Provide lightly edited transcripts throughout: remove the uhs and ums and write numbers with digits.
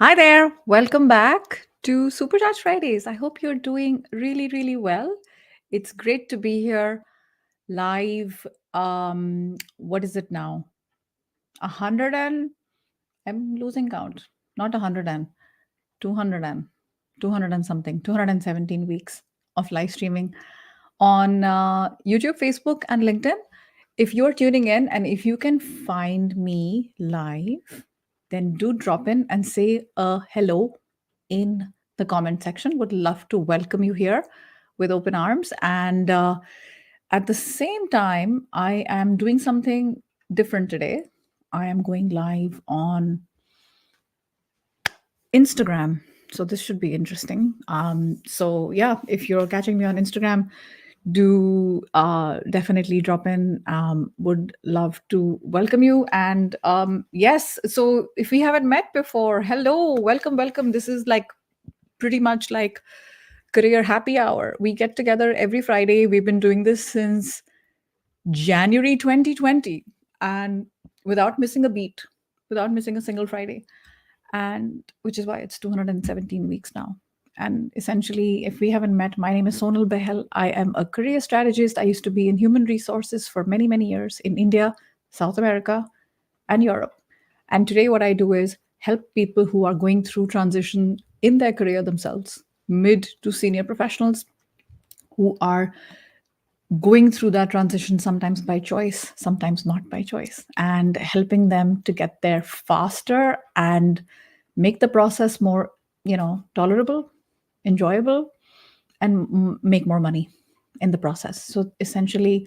Hi there. Welcome back to Supercharged Fridays. I hope you're doing really, really well. It's great to be here live. What is it now? 100 and I'm losing count. Not 100 and 200 and 200 and something, 217 weeks of live streaming on YouTube, Facebook, and LinkedIn. If you're tuning in and if you can find me live, then do drop in and say a hello in the comment section. Would love to welcome you here with open arms. And at the same time, I am doing something different today. I am going live on Instagram. So this should be interesting. So yeah, if you're catching me on Instagram, do definitely drop in. Would love to welcome you. And yes, so if we haven't met before, hello, welcome, welcome. This is like pretty much like career happy hour. We get together every Friday. We've been doing this since January 2020 and without missing a beat, without missing a single Friday, and which is why it's 217 weeks now. And essentially, if we haven't met, my name is Sonal Behel. I am a career strategist. I used to be in human resources for many, many years in India, South America, and Europe. And today, what I do is help people who are going through transition in their career themselves, mid to senior professionals who are going through that transition sometimes by choice, sometimes not by choice, and helping them to get there faster and make the process more, tolerable, enjoyable, and make more money in the process. So essentially,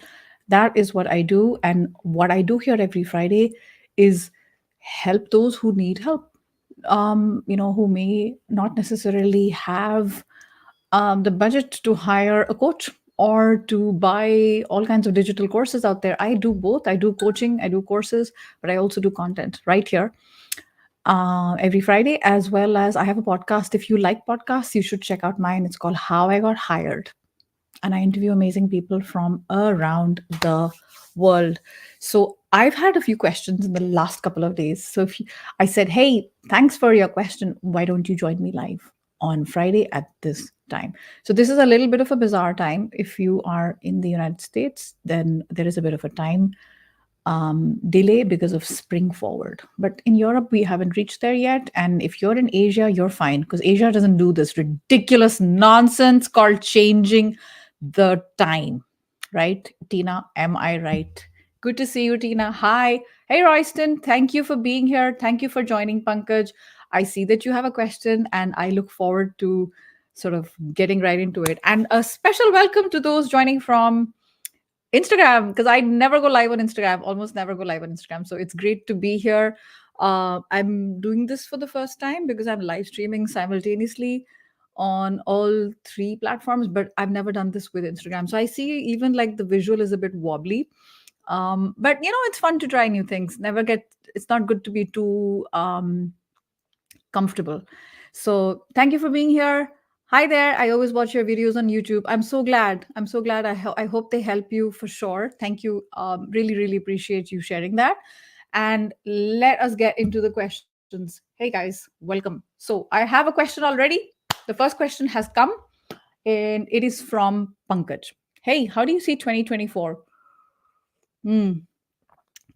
that is what I do. And what I do here every Friday is help those who need help, who may not necessarily have the budget to hire a coach or to buy all kinds of digital courses out there. I do both. I do coaching, I do courses, but I also do content right here every Friday, as well as I have a podcast. If you like podcasts, you should check out mine. It's called How I Got Hired. And I interview amazing people from around the world. So I've had a few questions in the last couple of days. So I said, hey, thanks for your question. Why don't you join me live on Friday at this time? So this is a little bit of a bizarre time. If you are in the United States, then there is a bit of a time delay because of spring forward. But in Europe, we haven't reached there yet. And if you're in Asia, you're fine because Asia doesn't do this ridiculous nonsense called changing the time. Right, Tina? Am I right? Good to see you, Tina. Hi. Hey, Royston. Thank you for being here. Thank you for joining, Pankaj. I see that you have a question, and I look forward to sort of getting right into it. And a special welcome to those joining from Instagram, because I never go live on Instagram, almost never go live on Instagram. So it's great to be here. I'm doing this for the first time because I'm live streaming simultaneously on all three platforms, but I've never done this with Instagram. So I see even like the visual is a bit wobbly. But it's fun to try new things. It's not good to be too comfortable. So thank you for being here. Hi there. I always watch your videos on YouTube. I'm so glad. I'm so glad. I hope they help you for sure. Thank you. Really, really appreciate you sharing that. And let us get into the questions. Hey guys, welcome. So I have a question already. The first question has come, and it is from Pankaj. Hey, how do you see 2024? Hmm,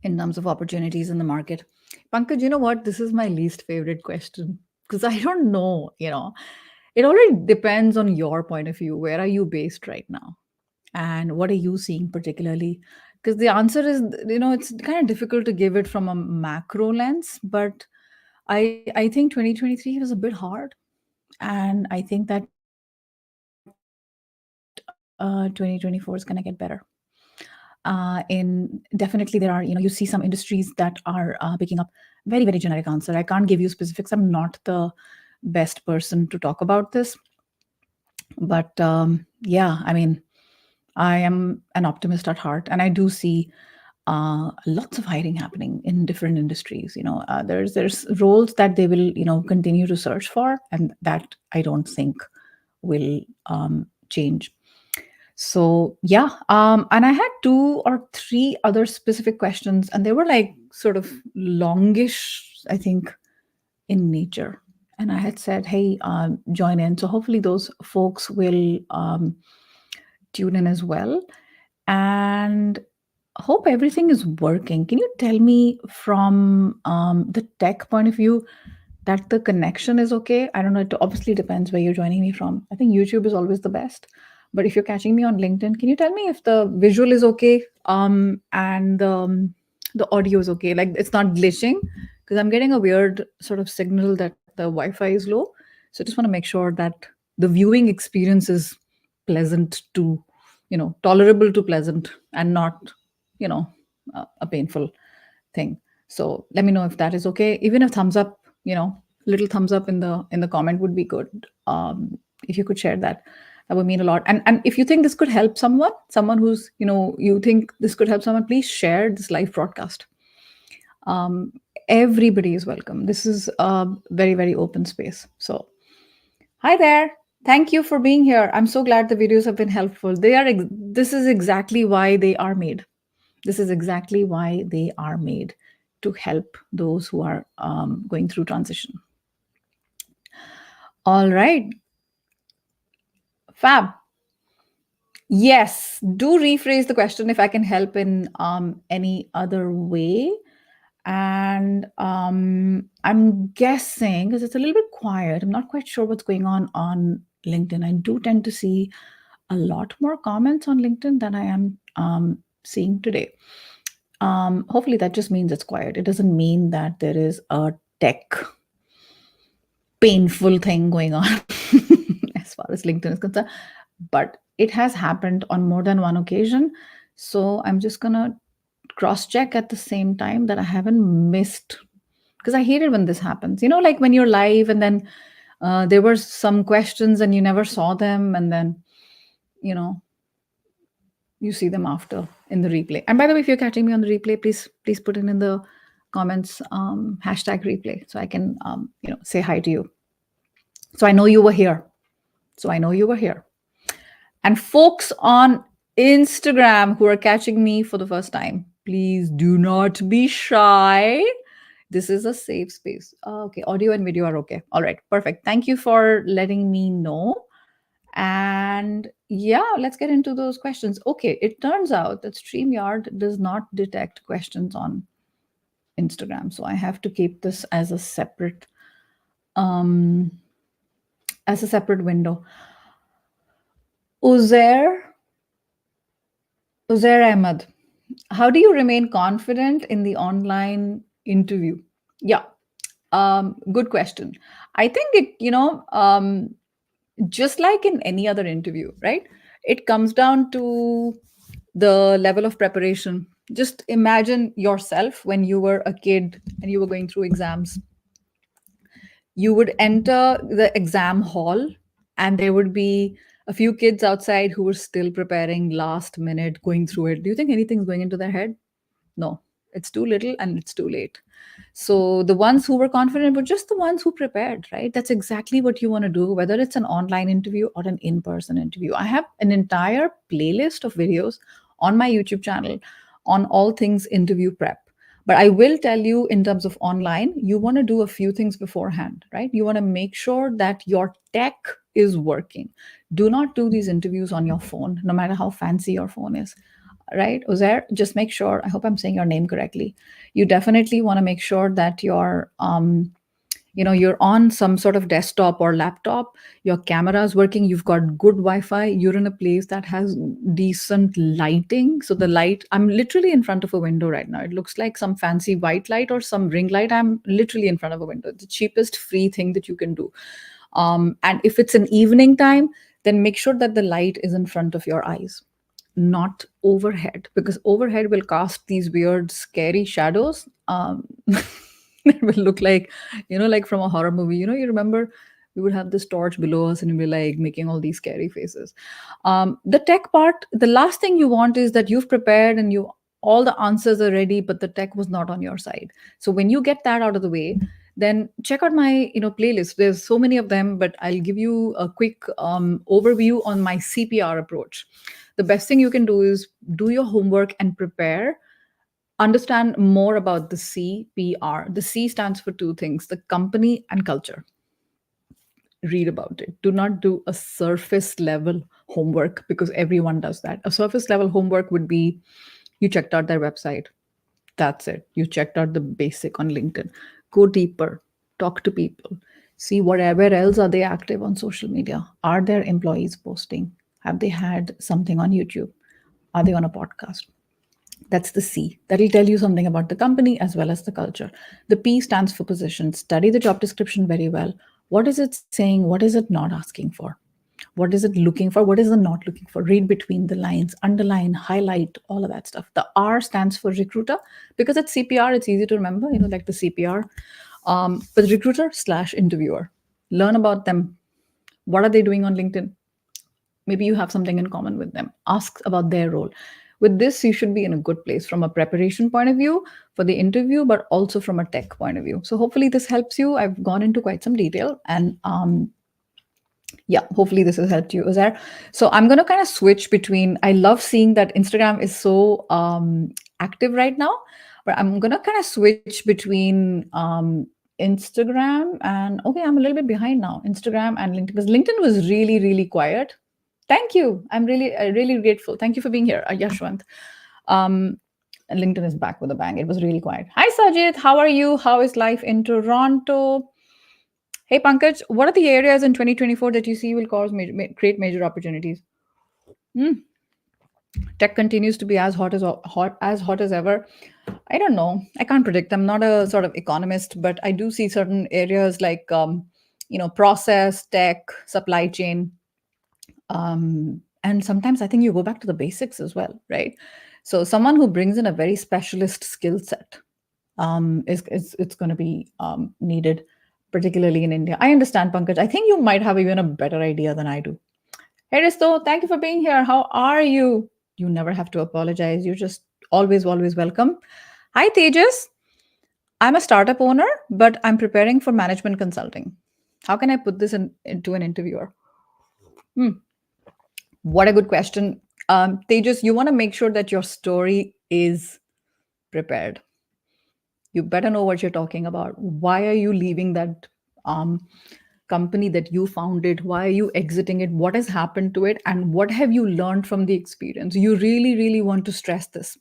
in terms of opportunities in the market. Pankaj, you know what? This is my least favorite question because I don't know, it already depends on your point of view. Where are you based right now? And what are you seeing particularly? Because the answer is, it's kind of difficult to give it from a macro lens, but I think 2023 was a bit hard. And I think that 2024 is going to get better. In definitely there are, you see some industries that are picking up. Very, very generic answer. I can't give you specifics. I'm not the best person to talk about this. But yeah, I mean, I am an optimist at heart, and I do see lots of hiring happening in different industries. There's roles that they will continue to search for, and that I don't think will change. So yeah, and I had two or three other specific questions, and they were like sort of longish, I think, in nature. and I had said, hey, join in. So hopefully those folks will tune in as well. And hope everything is working. Can you tell me from the tech point of view that the connection is okay? I don't know. It obviously depends where you're joining me from. I think YouTube is always the best. But if you're catching me on LinkedIn, can you tell me if the visual is okay and the audio is okay? Like it's not glitching because I'm getting a weird sort of signal that the Wi-Fi is low. So I just want to make sure that the viewing experience is pleasant to, tolerable to pleasant and not, you know, a painful thing. So let me know if that is okay. Even a thumbs up, little thumbs up in the comment would be good. If you could share that, that would mean a lot. And if you think this could help someone who's, you think this could help someone, please share this live broadcast. Um, Everybody is welcome. This is a very, very open space. So hi there. Thank you for being here. I'm so glad the videos have been helpful. This is exactly why they are made. This is exactly why they are made to help those who are going through transition. All right. Fab. Yes. Do rephrase the question if I can help in any other way. And I'm guessing, because it's a little bit quiet, I'm not quite sure what's going on LinkedIn. I do tend to see a lot more comments on LinkedIn than I am seeing today. Hopefully that just means it's quiet. It doesn't mean that there is a tech painful thing going on as far as LinkedIn is concerned. But it has happened on more than one occasion. So I'm just going to cross check at the same time that I haven't missed, because I hate it when this happens. Like when you're live and then there were some questions and you never saw them, and then, you see them after in the replay. And by the way, if you're catching me on the replay, please put in the comments hashtag replay so I can say hi to you. So I know you were here. And folks on Instagram who are catching me for the first time, please do not be shy. This is a safe space. Okay, audio and video are okay. All right, perfect. Thank you for letting me know. And yeah, let's get into those questions. Okay, it turns out that StreamYard does not detect questions on Instagram. So I have to keep this as a separate window. Uzair Ahmed, how do you remain confident in the online interview? Yeah, good question. I think just like in any other interview, right? It comes down to the level of preparation. Just imagine yourself when you were a kid and you were going through exams. You would enter the exam hall, and there would be a few kids outside who were still preparing last minute, going through it. Do you think anything's going into their head? No, it's too little and it's too late. So the ones who were confident were just the ones who prepared, right? That's exactly what you want to do, whether it's an online interview or an in-person interview. I have an entire playlist of videos on my YouTube channel on all things interview prep. But I will tell you, in terms of online, you want to do a few things beforehand, right? You want to make sure that your tech is working. Do not do these interviews on your phone, no matter how fancy your phone is, right? Uzair, just make sure, I hope I'm saying your name correctly. You definitely want to make sure that you're on some sort of desktop or laptop, your camera is working, you've got good Wi-Fi, you're in a place that has decent lighting. So the light, I'm literally in front of a window right now. It looks like some fancy white light or some ring light. I'm literally in front of a window. It's the cheapest free thing that you can do. And if it's an evening time, then make sure that the light is in front of your eyes, not overhead, because overhead will cast these weird, scary shadows. It will look like from a horror movie. You remember we would have this torch below us and we'd be like making all these scary faces. The tech part, the last thing you want is that you've prepared and all the answers are ready, but the tech was not on your side. So when you get that out of the way, then check out my playlist. There's so many of them, but I'll give you a quick overview on my CPR approach. The best thing you can do is do your homework and prepare. Understand more about the CPR. The C stands for two things: the company and culture. read about it. Do not do a surface level homework, because everyone does that. A surface level homework would be you checked out their website. That's it. You checked out the basic on LinkedIn. Go deeper, talk to people, see whatever else are they active on social media. Are their employees posting? Have they had something on YouTube? Are they on a podcast? That's the C. That'll tell you something about the company as well as the culture. The P stands for position. Study the job description very well. What is it saying? What is it not asking for? What is it looking for? What is it not looking for? Read between the lines, underline, highlight, all of that stuff. The R stands for recruiter, because it's CPR, it's easy to remember, like the CPR. But recruiter slash interviewer. Learn about them. What are they doing on LinkedIn? Maybe you have something in common with them. Ask about their role. With this, you should be in a good place from a preparation point of view for the interview, but also from a tech point of view. So hopefully this helps you. I've gone into quite some detail, and yeah, hopefully this has helped you, Uzair. So I'm going to kind of switch between. I love seeing that Instagram is so active right now, but I'm going to kind of switch between Instagram and, okay, I'm a little bit behind now. Instagram and LinkedIn, because LinkedIn was really, really quiet. Thank you. I'm really, really grateful. Thank you for being here, Yashwant. And LinkedIn is back with a bang. It was really quiet. Hi, Sajid. How are you? How is life in Toronto? Hey, Pankaj, what are the areas in 2024 that you see will create major opportunities? Hmm. Tech continues to be as hot as ever. I don't know. I can't predict. I'm not a sort of economist, but I do see certain areas like process, tech, supply chain, and sometimes I think you go back to the basics as well, right? So someone who brings in a very specialist skill set is it's going to be needed, particularly in India. I understand, Pankaj. I think you might have even a better idea than I do. Hey, Risto, thank you for being here. How are you? You never have to apologize. You're just always, always welcome. Hi, Tejas. I'm a startup owner, but I'm preparing for management consulting. How can I put this into an interviewer? Hmm. What a good question. Tejas, you want to make sure that your story is prepared. You better know what you're talking about. Why are you leaving that um, company that you founded? Why are you exiting it? What has happened to it? And what have you learned from the experience? You really, really want to stress this,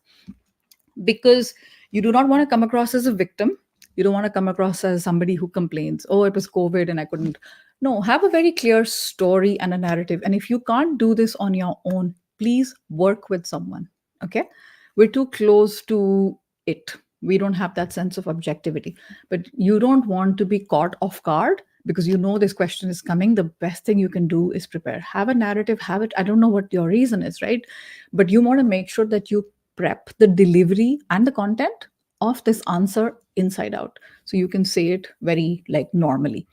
because you do not want to come across as a victim. You don't want to come across as somebody who complains, oh, it was COVID and I couldn't. No, have a very clear story and a narrative. And if you can't do this on your own, please work with someone. Okay. We're too close to it. We don't have that sense of objectivity. But you don't want to be caught off guard, because you know this question is coming. The best thing you can do is prepare. Have a narrative, have it. I don't know what your reason is, right? But you want to make sure that you prep the delivery and the content of this answer inside out, so you can say it very like normally,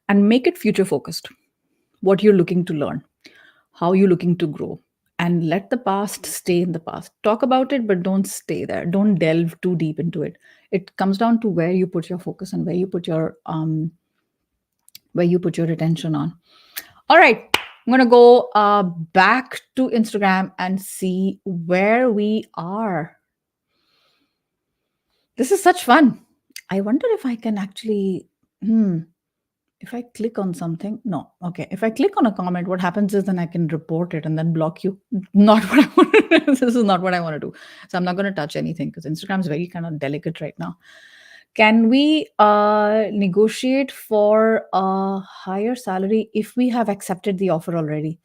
and make it future focused. What you're looking to learn, how you're looking to grow, and let the past stay in the past. Talk about it, but don't stay there. Don't delve too deep into it. It comes down to where you put your focus and where you put your attention on. All right, I'm gonna go back to Instagram and see where we are. This is such fun. I wonder if I can actually, if I click on something, no. Okay. If I click on a comment, what happens is then I can report it and then block you. Not what I want to do. This is not what I want to do. So I'm not going to touch anything, because Instagram is very kind of delicate right now. Can we negotiate for a higher salary if we have accepted the offer already?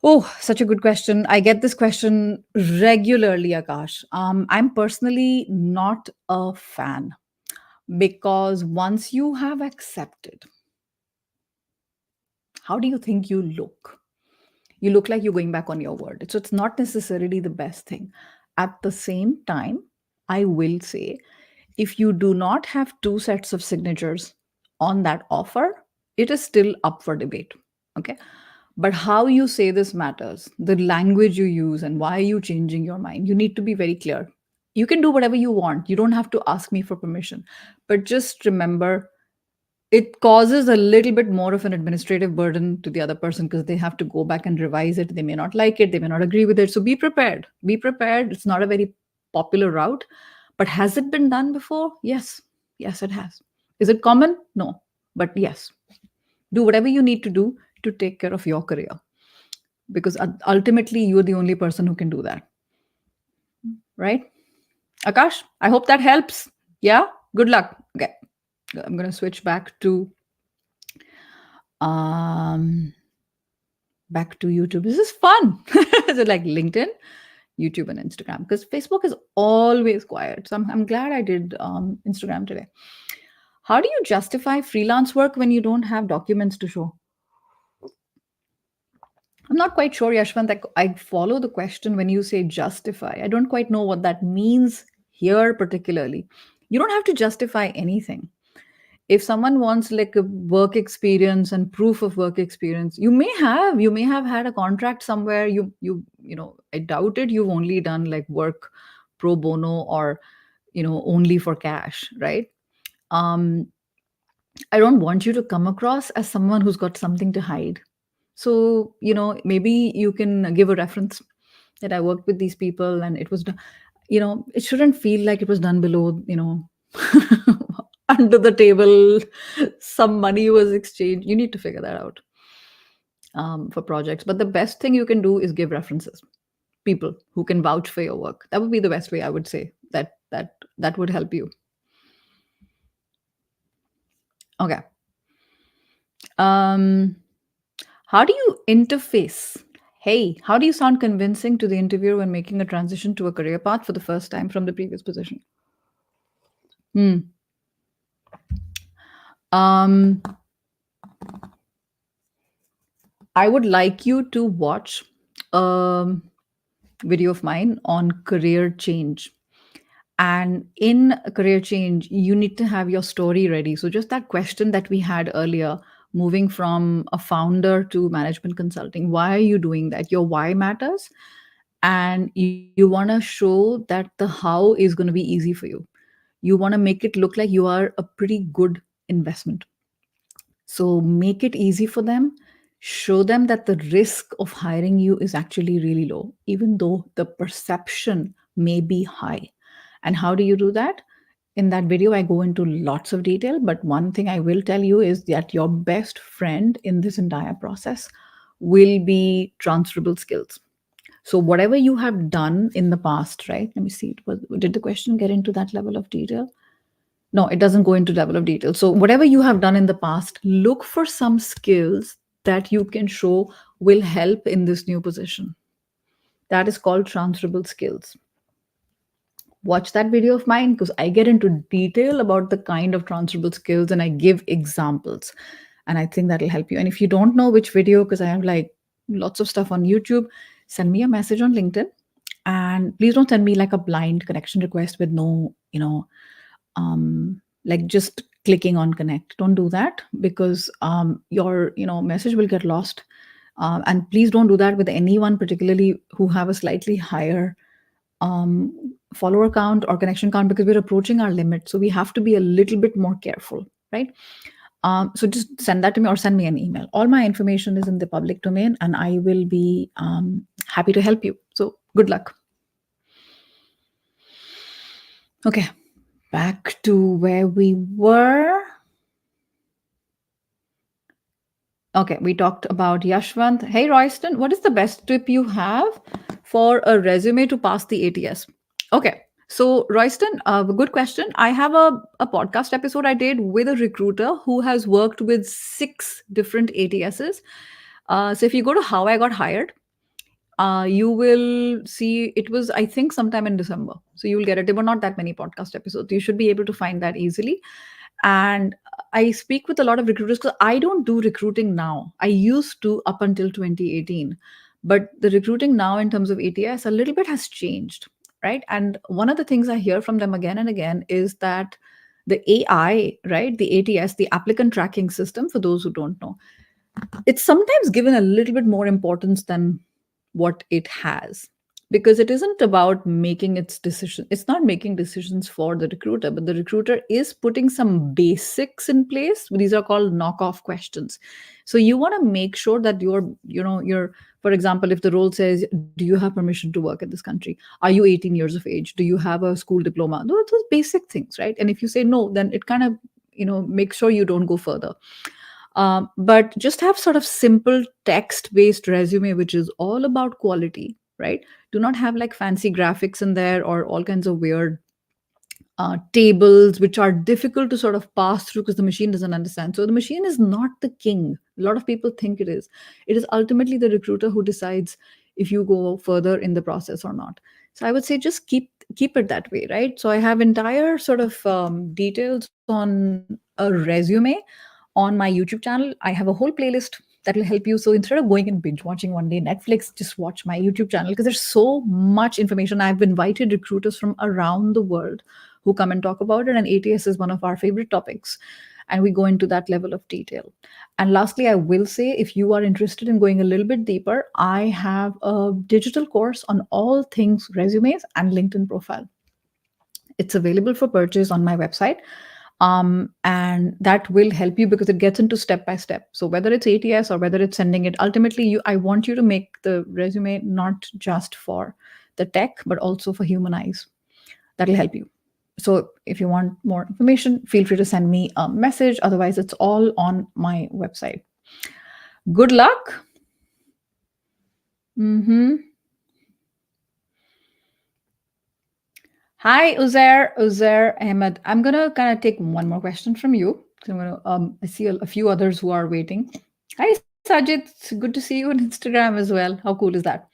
Oh, such a good question. I get this question regularly, Akash. I'm personally not a fan, because once you have accepted, how do you think you look? You look like you're going back on your word. So it's not necessarily the best thing. At the same time, I will say, if you do not have two sets of signatures on that offer, it is still up for debate. Okay. But how you say this matters, the language you use, and why are you changing your mind. You need to be very clear. You can do whatever you want. You don't have to ask me for permission. But just remember, it causes a little bit more of an administrative burden to the other person, because they have to go back and revise it. They may not like it, they may not agree with it. So be prepared. Be prepared. It's not a very popular route, but has it been done before? Yes. Yes, it has. Is it common? No. But yes, Do whatever you need to do to take care of your career, because ultimately you're the only person who can do that, right? Akash, I hope that helps. Yeah, good luck. Okay, I'm going to switch um back to YouTube. This is fun. So like LinkedIn, YouTube, and Instagram, because Facebook is always quiet. So I'm glad I did Instagram today. How do you justify freelance work when you don't have documents to show? I'm not quite sure, Yashwant. I follow the question when you say justify. I don't quite know what that means here, particularly. You don't have to justify anything. If someone wants like a work experience and proof of work experience, you may have had a contract somewhere. I doubt it. You've only done like work pro bono, or only for cash, right? um I don't want you to come across as someone who's got something to hide. So, maybe you can give a reference that I worked with these people and it was done. It shouldn't feel like it was done below, under the table, some money was exchanged. You need to figure that out for projects. But the best thing you can do is give references, people who can vouch for your work. That would be the best way, I would say. That would help you. Okay. Um, how do you interface? Hey, how do you sound convincing to the interviewer when making a transition to a career path for the first time from the previous position? Hmm. Um, I would like you to watch a video of mine on career change. And in a career change, you need to have your story ready. So, just that question that we had earlier, moving from a founder to management consulting, why are you doing that? Your why matters. And you want to show that the how is going to be easy for you. You want to make it look like you are a pretty good investment. So make it easy for them. Show them that the risk of hiring you is actually really low, even though the perception may be high. And how do you do that? In that video, I go into lots of detail. But one thing I will tell you is that your best friend in this entire process will be transferable skills. So whatever you have done in the past, right? Let me see. Did the question get into that level of detail? No, it doesn't go into level of detail. So whatever you have done in the past, look for some skills that you can show will help in this new position. That is called transferable skills. Watch that video of mine because I get into detail about the kind of transferable skills and I give examples. And I think that'll help you. And if you don't know which video, because I have like lots of stuff on YouTube, send me a message on LinkedIn. And please don't send me like a blind connection request with no, like just clicking on connect. Don't do that, because your message will get lost. And please don't do that with anyone, particularly who have a slightly higher follower count or connection count, because we're approaching our limit. So we have to be a little bit more careful, right? So just send that to me or send me an email. All my information is in the public domain and I will be happy to help you. So good luck. Okay, back to where we were. Okay, we talked about Yashwant. Hey, Royston, what is the best tip you have for a resume to pass the ATS? Okay, so Royston, good question. I have a podcast episode I did with a recruiter who has worked with 6 different ATSs. So if you go to How I Got Hired, you will see it was, I think, sometime in December. So you will get it. There were not that many podcast episodes. You should be able to find that easily. And I speak with a lot of recruiters because I don't do recruiting now. I used to up until 2018. But the recruiting now in terms of ATS, a little bit has changed, right? And one of the things I hear from them again and again is that the AI, right, the ATS, the applicant tracking system, for those who don't know, it's sometimes given a little bit more importance than what it has, because it isn't about making its decision. It's not making decisions for the recruiter, but the recruiter is putting some basics in place. These are called knockoff questions. So you want to make sure that you're, for example, if the role says, do you have permission to work in this country? Are you 18 years of age? Do you have a school diploma? Those basic things, right? And if you say no, then it kind of, make sure you don't go further. But just have sort of simple text based resume, which is all about quality, right? Do not have like fancy graphics in there or all kinds of weird tables which are difficult to sort of pass through because the machine doesn't understand. So the machine is not the king. A lot of people think it is. It is ultimately the recruiter who decides if you go further in the process or not. So I would say just keep it that way, right? So I have entire sort of details on a resume on my YouTube channel. I have a whole playlist that will help you. So instead of going and binge watching one day Netflix, just watch my YouTube channel because there's so much information. I've invited recruiters from around the world who come and talk about it, and ATS is one of our favorite topics. And we go into that level of detail. And lastly, I will say if you are interested in going a little bit deeper, I have a digital course on all things resumes and LinkedIn profile. It's available for purchase on my website. And that will help you because it gets into step by step. So whether it's ATS or whether it's sending it, ultimately, I want you to make the resume not just for the tech, but also for human eyes. That'll help you. So if you want more information, feel free to send me a message. Otherwise, it's all on my website. Good luck. Mm-hmm. Hi, Uzair Ahmed. I'm gonna kind of take one more question from you. So I'm gonna. I see a few others who are waiting. Hi, Sajid. It's good to see you on Instagram as well. How cool is that?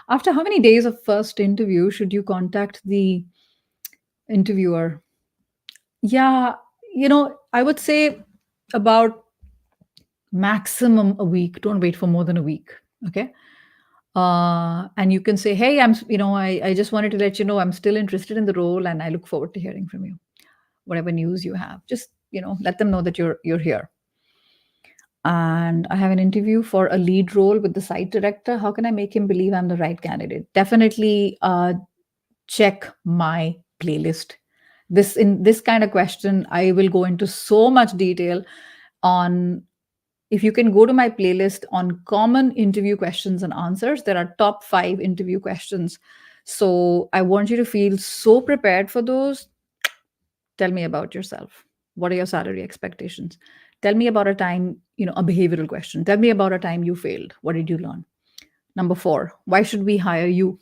After how many days of first interview should you contact the interviewer? Yeah, I would say about maximum a week. Don't wait for more than a week. Okay. And you can say, hey, I just wanted to let you know I'm still interested in the role and I look forward to hearing from you. Whatever news you have, just, let them know that you're here. And I have an interview for a lead role with the site director. How can I make him believe I'm the right candidate? Definitely check my playlist. In this kind of question, I will go into so much detail on. If you can go to my playlist on common interview questions and answers, there are top 5 interview questions. So I want you to feel so prepared for those. Tell me about yourself. What are your salary expectations? Tell me about a time, a behavioral question. Tell me about a time you failed. What did you learn? Number 4, why should we hire you?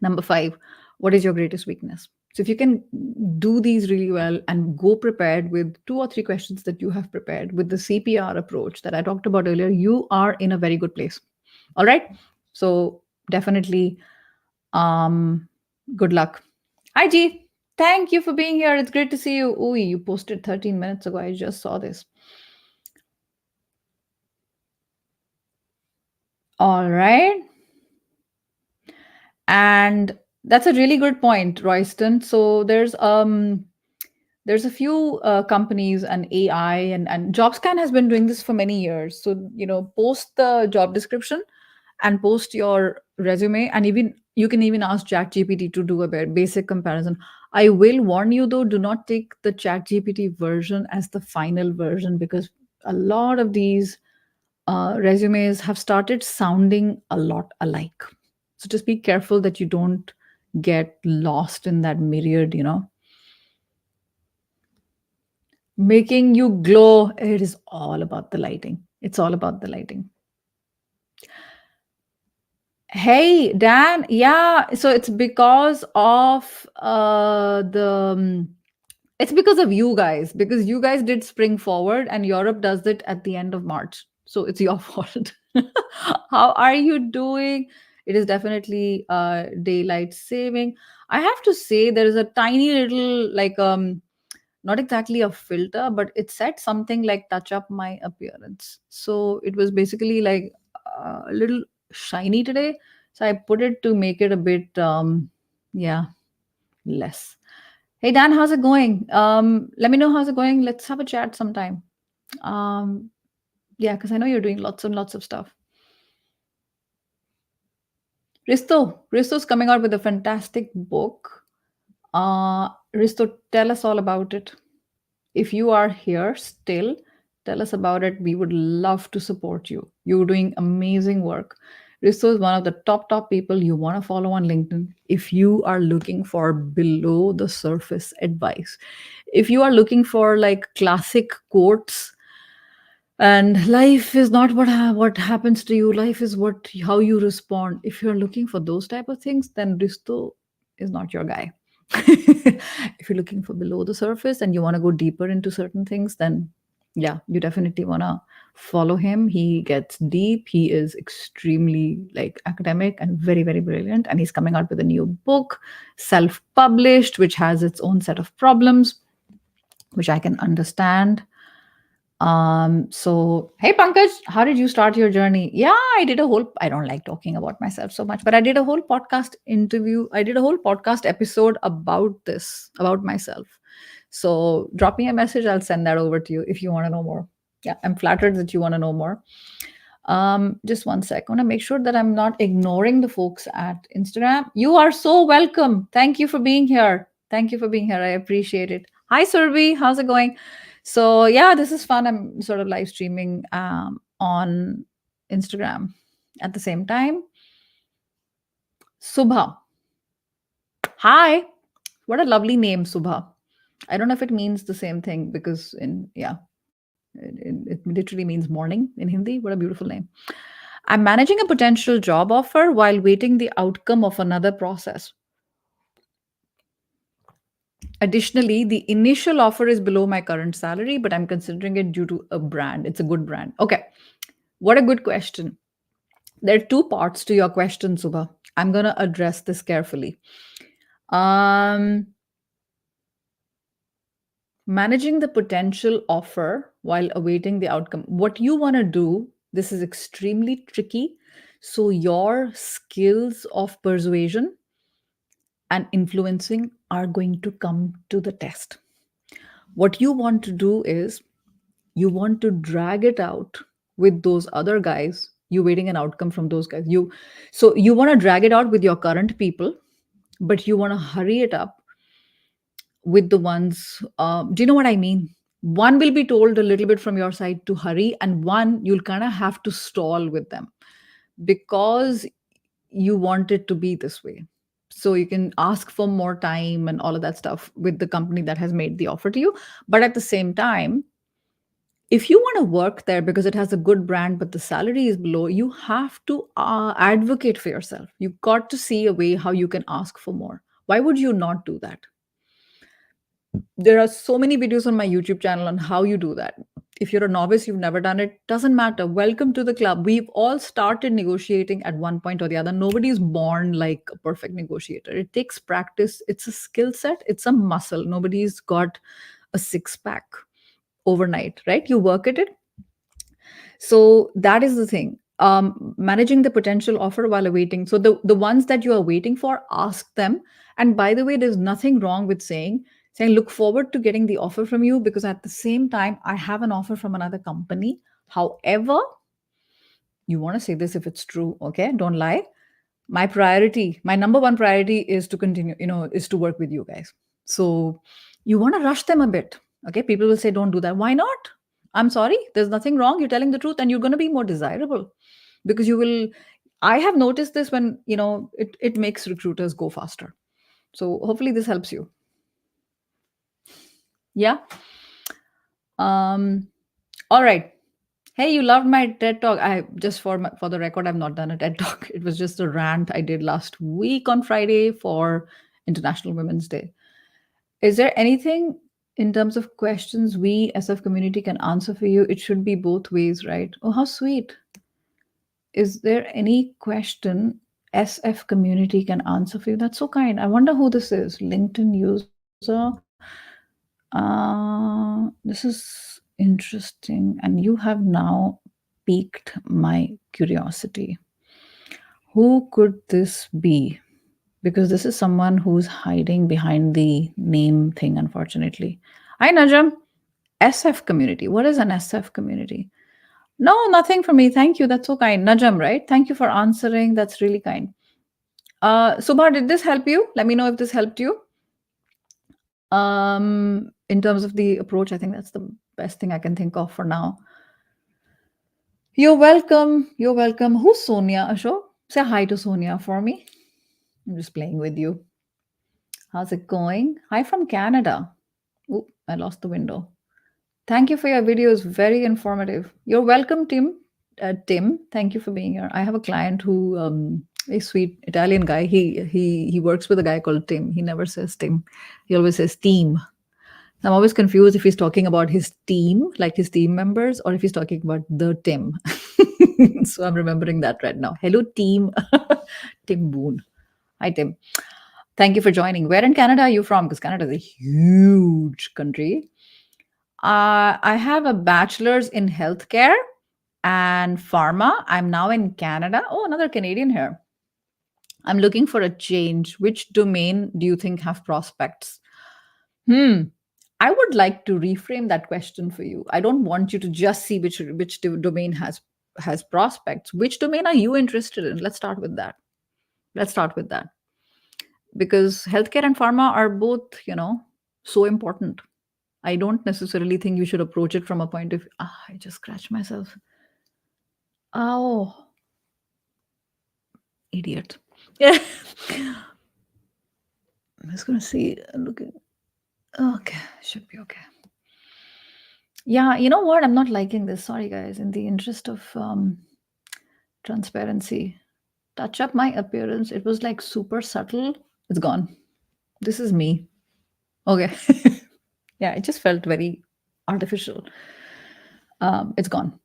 Number 5, what is your greatest weakness? So if you can do these really well and go prepared with 2 or 3 questions that you have prepared with the CPR approach that I talked about earlier, you are in a very good place. All right. So definitely, um, good luck. Hi, G. Thank you for being here. It's great to see you. Ooh, you posted 13 minutes ago. I just saw this. All right. And that's a really good point, Royston. So there's a few companies and AI and JobScan has been doing this for many years. So post the job description and post your resume, and even you can even ask ChatGPT to do a basic comparison. I will warn you though, do not take the ChatGPT version as the final version because a lot of these resumes have started sounding a lot alike. So just be careful that you don't get lost in that myriad. Making you glow, it is all about the lighting. It's all about the lighting. Hey, Dan. Yeah, so it's because of it's because of you guys, because you guys did spring forward and Europe does it at the end of March. So it's your fault. How are you doing? It is definitely daylight saving. I have to say there is a tiny little like not exactly a filter, but it said something like touch up my appearance. So it was basically like a little shiny today. So I put it to make it a bit, yeah, less. Hey, Dan, how's it going? Let me know how's it going. Let's have a chat sometime. Um, yeah, because I know you're doing lots and lots of stuff. Risto's coming out with a fantastic book. Risto, tell us all about it. If you are here still, tell us about it. We would love to support you. You're doing amazing work. Risto is one of the top people you want to follow on LinkedIn if you are looking for below the surface advice. If you are looking for like classic quotes, And life is not what happens to you. Life is what how you respond. If you're looking for those type of things, then Risto is not your guy. If you're looking for below the surface and you want to go deeper into certain things, then yeah, you definitely want to follow him. He gets deep. He is extremely like academic and very very brilliant, and he's coming out with a new book, self published, which has its own set of problems, which I can understand. So hey Pankaj, how did you start your journey? Yeah, I don't like talking about myself so much, but I did a whole podcast interview. I did a whole podcast episode about this, about myself. So drop me a message, I'll send that over to you if you want to know more. Yeah, I'm flattered that you want to know more. Just one sec. I want to make sure that I'm not ignoring the folks at Instagram. You are so welcome. Thank you for being here. Thank you for being here. I appreciate it. Hi, Survi. How's it going? So yeah, this is fun. I'm sort of live streaming on Instagram at the same time. Subha. Hi. What a lovely name, Subha. I don't know if it means the same thing because in yeah, it literally means morning in Hindi. What a beautiful name. I'm managing a potential job offer while waiting the outcome of another process. Additionally, the initial offer is below my current salary, but I'm considering it due to a brand. It's a good brand. Okay. What a good question. There are two parts to your question, Subha. I'm going to address this carefully. Um, Managing the potential offer while awaiting the outcome. What you want to do, this is extremely tricky. So, your skills of persuasion and influencing are going to come to the test. What you want to do is you want to drag it out with those other guys. You waiting an outcome from those guys. You want to drag it out with your current people, but you want to hurry it up with the ones. Do you know what I mean? One will be told a little bit from your side to hurry, and one you'll kind of have to stall with them because you want it to be this way. So you can ask for more time and all of that stuff with the company that has made the offer to you. But at the same time, if you want to work there because it has a good brand, but the salary is below, you have to advocate for yourself. You've got to see a way how you can ask for more. Why would you not do that? There are so many videos on my YouTube channel on how you do that. If you're a novice, you've never done it, doesn't matter. Welcome to the club. We've all started negotiating at one point or the other. Nobody's born like a perfect negotiator. It takes practice. It's a skill set, it's a muscle. Nobody's got a six pack overnight, right? You work at it. So that is the thing. Managing the potential offer while awaiting. So the ones that you are waiting for, ask them. And by the way, there's nothing wrong with saying look forward to getting the offer from you because at the same time I have an offer from another company. However, you want to say this if it's true, okay? Don't lie. My priority, my number one priority is to continue, is to work with you guys. So you want to rush them a bit. Okay. People will say, don't do that. Why not? I'm sorry. There's nothing wrong. You're telling the truth and you're going to be more desirable because you will. I have noticed this when, it makes recruiters go faster. So hopefully this helps you. Yeah. All right. Hey, you loved my TED talk. I just for the record, I've not done a TED talk. It was just a rant I did last week on Friday for International Women's Day. Is there anything in terms of questions we SF community can answer for you? It should be both ways, right? Oh, how sweet. Is there any question SF community can answer for you? That's so kind. I wonder who this is. LinkedIn user. This is interesting. And you have now piqued my curiosity. Who could this be? Because this is someone who's hiding behind the name thing, unfortunately. Hi, Najam. SF community. What is an SF community? No, nothing for me. Thank you. That's so kind. Najam, right? Thank you for answering. That's really kind. Subha, did this help you? Let me know if this helped you. In terms of the approach, I think that's the best thing I can think of for now. You're welcome. You're welcome. Who's Sonia, Ashok? Say hi to Sonia for me. I'm just playing with you. How's it going? Hi from Canada. Oh, I lost the window. Thank you for your videos. Very informative. You're welcome, Tim. Tim, thank you for being here. I have a client who, a sweet Italian guy. He works with a guy called Tim. He never says Tim. He always says team. I'm always confused if he's talking about his team, like his team members, or if he's talking about the Tim. So I'm remembering that right now. Hello, team. Tim Boone. Hi, Tim. Thank you for joining. Where in Canada are you from? Because Canada is a huge country. I have a bachelor's in healthcare and pharma. I'm now in Canada. Oh, another Canadian here. I'm looking for a change. Which domain do you think have prospects? Hmm. I would like to reframe that question for you. I don't want you to just see which domain has prospects. Which domain are you interested in? Let's start with that. Let's start with that. Because healthcare and pharma are both, so important. I don't necessarily think you should approach it from a point of I just scratched myself. Oh, idiot. Yeah. I'm just gonna see. Looking. Okay, should be okay. Yeah, you know what? I'm not liking this. Sorry, guys. In the interest of transparency, touch up my appearance. It was like super subtle. It's gone. This is me. Okay. Yeah, it just felt very artificial. It's gone.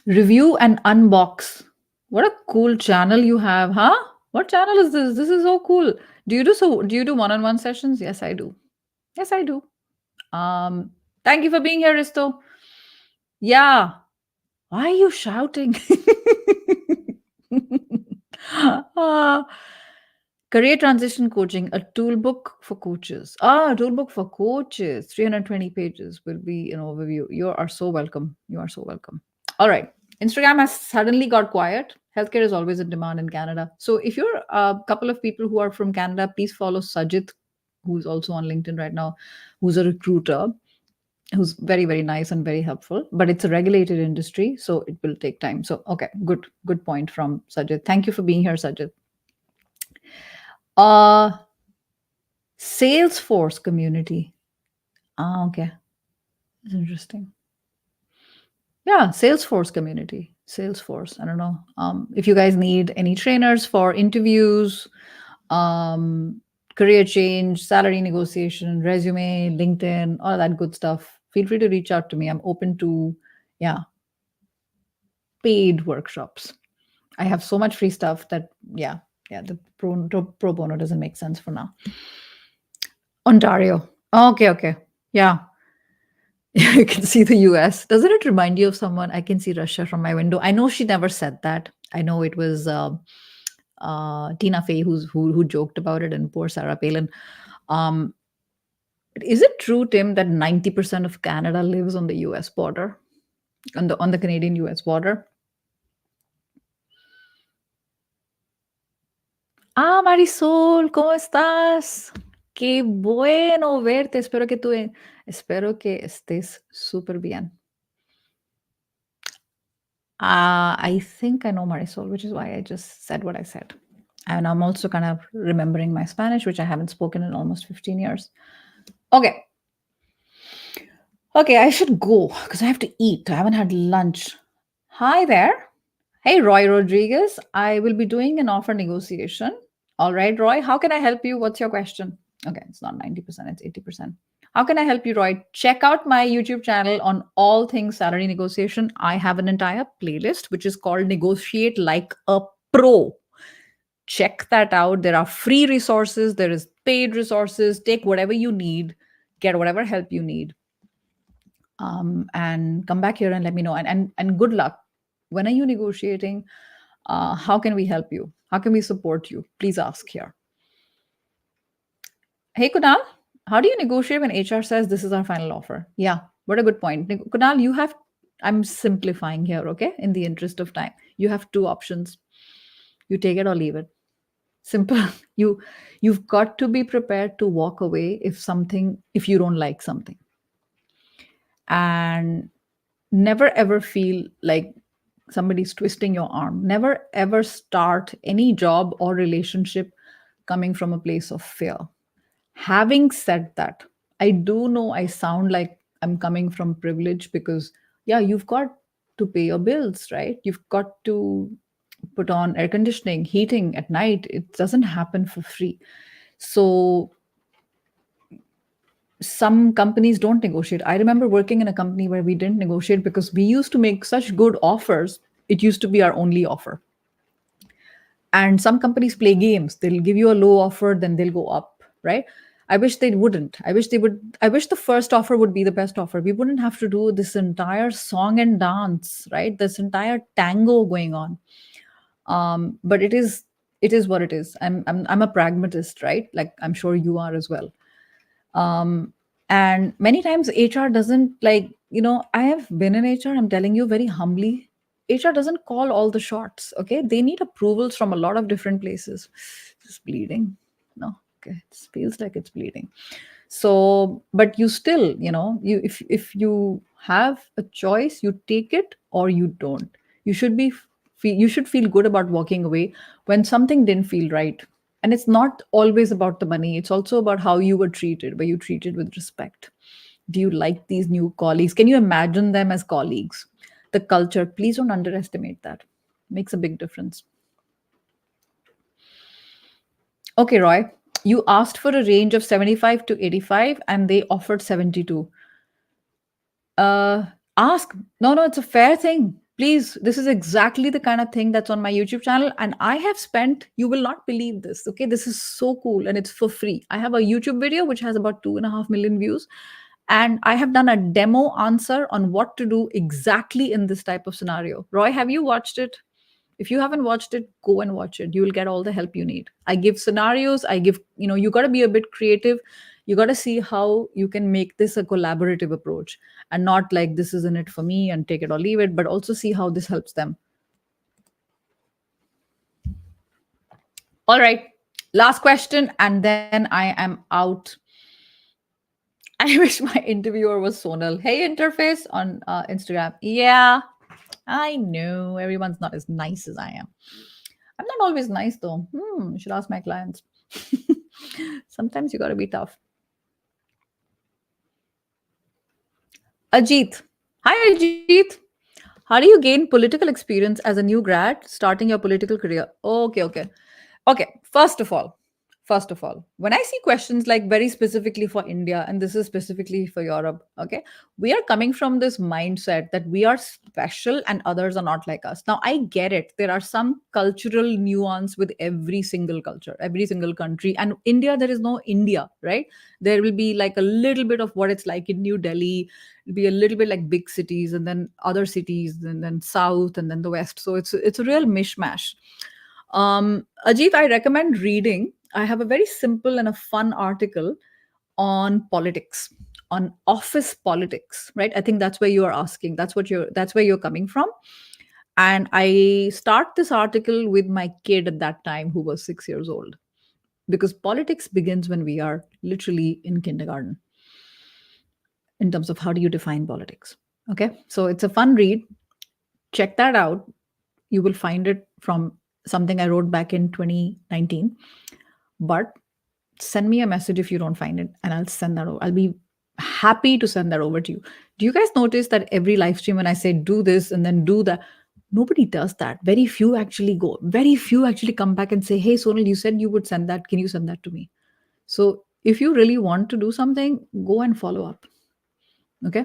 Review and unbox. What a cool channel you have, huh? What channel is this? This is so cool. Do you do one-on-one sessions? Yes, I do. Yes, I do. Thank you for being here, Risto. Yeah. Why are you shouting? Ah, career transition coaching, a toolbook for coaches. A toolbook for coaches. 320 pages will be an overview. You are so welcome. You are so welcome. All right. Instagram has suddenly got quiet. Healthcare is always in demand in Canada. So if you're a couple of people who are from Canada, please follow Sajid, who's also on LinkedIn right now, who's a recruiter, who's very, very nice and very helpful. But it's a regulated industry, so it will take time. So, okay, good point from Sajid. Thank you for being here, Sajid. Uh, Salesforce community. Okay. That's interesting. Yeah, Salesforce community. Salesforce. I don't know. If you guys need any trainers for interviews, career change, salary negotiation, resume, LinkedIn, all that good stuff, feel free to reach out to me. I'm open to, yeah, paid workshops. I have so much free stuff that, yeah, the pro bono doesn't make sense for now. Ontario. Okay. Yeah. You can see the US. Doesn't it remind you of someone? I can see Russia from my window. I know she never said that. I know it was Tina Fey who joked about it, and poor Sarah Palin. Is it true, Tim, that 90% of Canada lives on the US border, on the Canadian US border? Ah, Marisol, ¿cómo estás? Qué bueno verte. Espero que estés súper bien. I think I know Marisol, which is why I just said what I said. And I'm also kind of remembering my Spanish, which I haven't spoken in almost 15 years. Okay. Okay, I should go because I have to eat. I haven't had lunch. Hi there. Hey, Roy Rodriguez. I will be doing an offer negotiation. All right, Roy, how can I help you? What's your question? Okay, it's not 90%, it's 80%. How can I help you, Roy? Check out my YouTube channel on all things salary negotiation. I have an entire playlist which is called Negotiate Like a Pro. Check that out. There are free resources, there is paid resources. Take whatever you need, get whatever help you need. And come back here and let me know. And good luck. When are you negotiating? How can we help you? How can we support you? Please ask here. Hey, Kunal, how do you negotiate when HR says this is our final offer? Yeah, what a good point. Kunal, I'm simplifying here, okay? In the interest of time, you have two options. You take it or leave it. Simple. You've got to be prepared to walk away if you don't like something. And never ever feel like somebody's twisting your arm. Never ever start any job or relationship coming from a place of fear. Having said that, I do know I sound like I'm coming from privilege because, yeah, you've got to pay your bills, right? You've got to put on air conditioning, heating at night. It doesn't happen for free. So some companies don't negotiate. I remember working in a company where we didn't negotiate because we used to make such good offers. It used to be our only offer. And some companies play games. They'll give you a low offer, then they'll go up, right? I wish they wouldn't. I wish they would. I wish the first offer would be the best offer. We wouldn't have to do this entire song and dance, right? This entire tango going on. But it is what it is. I'm a pragmatist, right? Like I'm sure you are as well. And many times HR doesn't, like, I have been in HR, I'm telling you very humbly, HR doesn't call all the shots. Okay, they need approvals from a lot of different places. It's bleeding. No, okay, it feels like it's bleeding. So but you still, you, if you have a choice, you take it or you don't. You should you should feel good about walking away when something didn't feel right. And it's not always about the money, it's also about how you were treated. Were you treated with respect? Do you like these new colleagues? Can you imagine them as colleagues? The culture, please don't underestimate that. Makes a big difference. Okay, Roy, you asked for a range of 75 to 85 and they offered 72. uh Ask. No, it's a fair thing. Please, this is exactly the kind of thing that's on my YouTube channel, and I have spent, you will not believe this, okay, this is so cool, and it's for free. I have a YouTube video which has about 2.5 million views, and I have done a demo answer on what to do exactly in this type of scenario. Roy, have you watched it? If you haven't watched it, go and watch it. You will get all the help you need. I give scenarios. I give, you got to be a bit creative. You got to see how you can make this a collaborative approach, and not like this isn't it for me and take it or leave it, but also see how this helps them. All right. Last question, and then I am out. I wish my interviewer was Sonal. Hey, interface on Instagram. Yeah, I know everyone's not as nice as I am. I'm not always nice though. You should ask my clients. Sometimes you got to be tough. Ajit. Hi, Ajit. How do you gain political experience as a new grad starting your political career? Okay, okay. Okay, first of all, when I see questions like very specifically for India, and this is specifically for Europe, okay, we are coming from this mindset that we are special and others are not like us. Now, I get it. There are some cultural nuance with every single culture, every single country. And India, there is no India, right? There will be like a little bit of what it's like in New Delhi. It'll be a little bit like big cities and then other cities and then south and then the west. So it's a real mishmash. Ajit, I recommend reading. I have a very simple and a fun article on politics, on office politics, right? I think that's where you are asking. That's where you're coming from. And I start this article with my kid at that time who was 6 years old. Because politics begins when we are literally in kindergarten in terms of how do you define politics. Okay. So it's a fun read. Check that out. You will find it from something I wrote back in 2019. But send me a message if you don't find it, and I'll send that over. I'll be happy to send that over to you. Do you guys notice that every live stream when I say do this and then do that, nobody does that? Very few actually go. Very few actually come back and say, "Hey, Sonal, you said you would send that. Can you send that to me?" So if you really want to do something, go and follow up. Okay.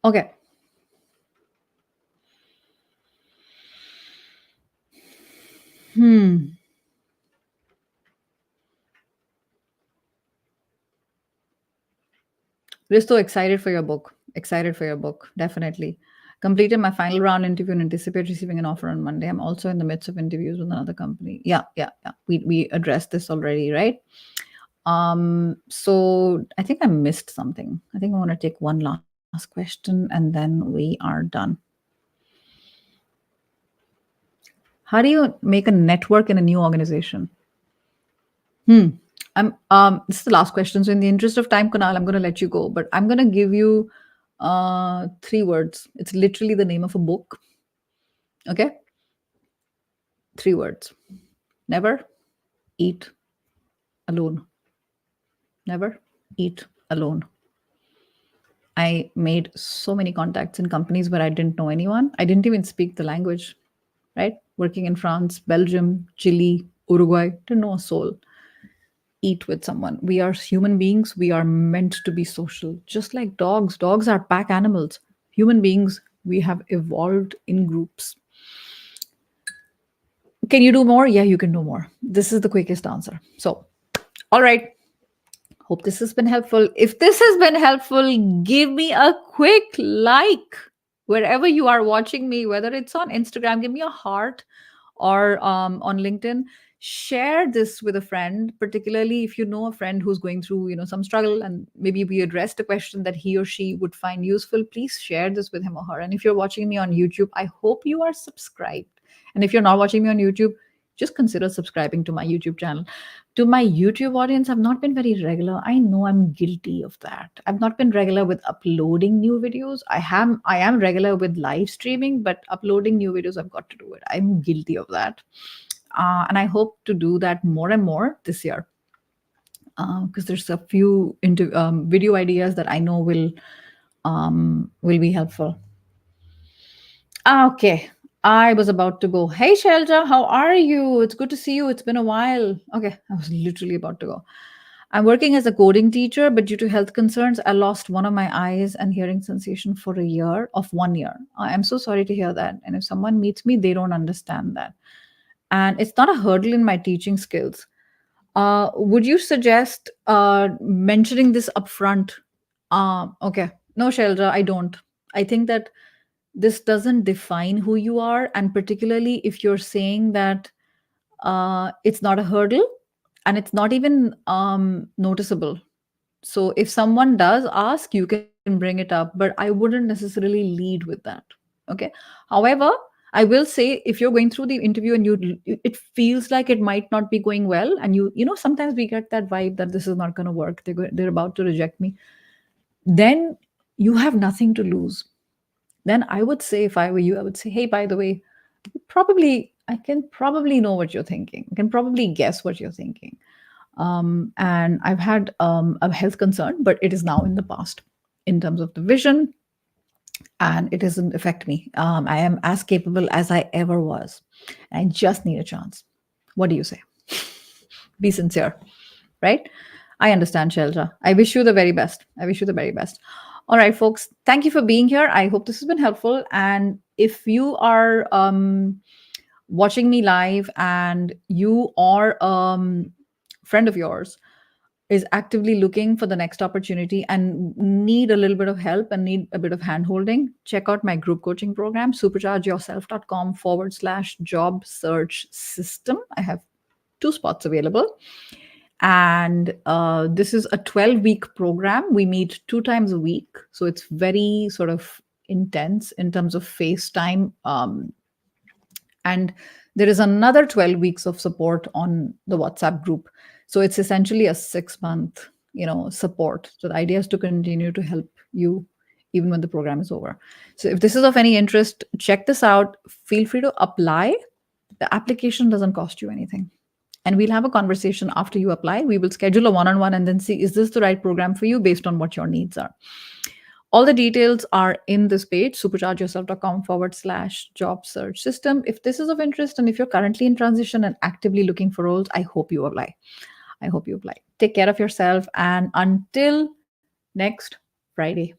Okay. Hmm. We're so excited for your book. Excited for your book. Definitely. Completed my final round interview and anticipate receiving an offer on Monday. I'm also in the midst of interviews with another company. Yeah, yeah, yeah. We addressed this already, right? So I think I missed something. I think I want to take one last question and then we are done. How do you make a network in a new organization? Hmm. This is the last question. So in the interest of time, Kunal, I'm gonna let you go, but I'm gonna give you 3 words. It's literally the name of a book. Okay? 3 words. Never eat alone. Never eat alone. I made so many contacts in companies where I didn't know anyone. I didn't even speak the language, right? Working in France, Belgium, Chile, Uruguay, didn't know a soul. Eat with someone. We are human beings. We are meant to be social. Just like dogs. Dogs are pack animals. Human beings, we have evolved in groups. Can you do more? Yeah, you can do more. This is the quickest answer. So, all right. Hope this has been helpful. If this has been helpful, give me a quick like wherever you are watching me, whether it's on Instagram, give me a heart, or on LinkedIn. Share this with a friend, particularly if you know a friend who's going through, some struggle, and maybe we addressed a question that he or she would find useful. Please share this with him or her. And if you're watching me on YouTube, I hope you are subscribed. And if you're not watching me on YouTube, just consider subscribing to my YouTube channel. To my YouTube audience, I've not been very regular. I know I'm guilty of that. I've not been regular with uploading new videos. I am regular with live streaming, but uploading new videos, I've got to do it. I'm guilty of that. And I hope to do that more and more this year, because there's a few video ideas that I know will be helpful. Okay, I was about to go. Hey, Shelja, how are you? It's good to see you. It's been a while. Okay, I was literally about to go. I'm working as a coding teacher, but due to health concerns, I lost one of my eyes and hearing sensation for a year of 1 year. I am so sorry to hear that. And if someone meets me, they don't understand that. And it's not a hurdle in my teaching skills. Would you suggest mentioning this upfront? Okay. No, Shelja, I don't. I think that this doesn't define who you are. And particularly if you're saying that it's not a hurdle and it's not even noticeable. So if someone does ask, you can bring it up, but I wouldn't necessarily lead with that. Okay. However, I will say if you're going through the interview and it feels like it might not be going well, and sometimes we get that vibe that this is not going to work. They're about to reject me. Then you have nothing to lose. Then I would say, if I were you, I would say, hey, by the way, I can probably know what you're thinking. I can probably guess what you're thinking. And I've had a health concern, but it is now in the past in terms of the vision, and it doesn't affect me. I am as capable as I ever was. I just need a chance. What do you say? Be sincere, right? I understand, Shelja. I wish you the very best. I wish you the very best. All right, folks. Thank you for being here. I hope this has been helpful. And if you are watching me live and you are friend of yours is actively looking for the next opportunity and need a little bit of help and need a bit of hand holding, check out my group coaching program, superchargeyourself.com/job search system. I have 2 spots available. And this is a 12-week program. We meet 2 times a week. So it's very sort of intense in terms of FaceTime. And there is another 12 weeks of support on the WhatsApp group. So it's essentially a 6-month, support. So the idea is to continue to help you even when the program is over. So if this is of any interest, check this out. Feel free to apply. The application doesn't cost you anything. And we'll have a conversation after you apply. We will schedule a one-on-one and then see, is this the right program for you based on what your needs are? All the details are in this page, superchargeyourself.com/job search system. If this is of interest and if you're currently in transition and actively looking for roles, I hope you apply. I hope you apply. Take care of yourself. And until next Friday.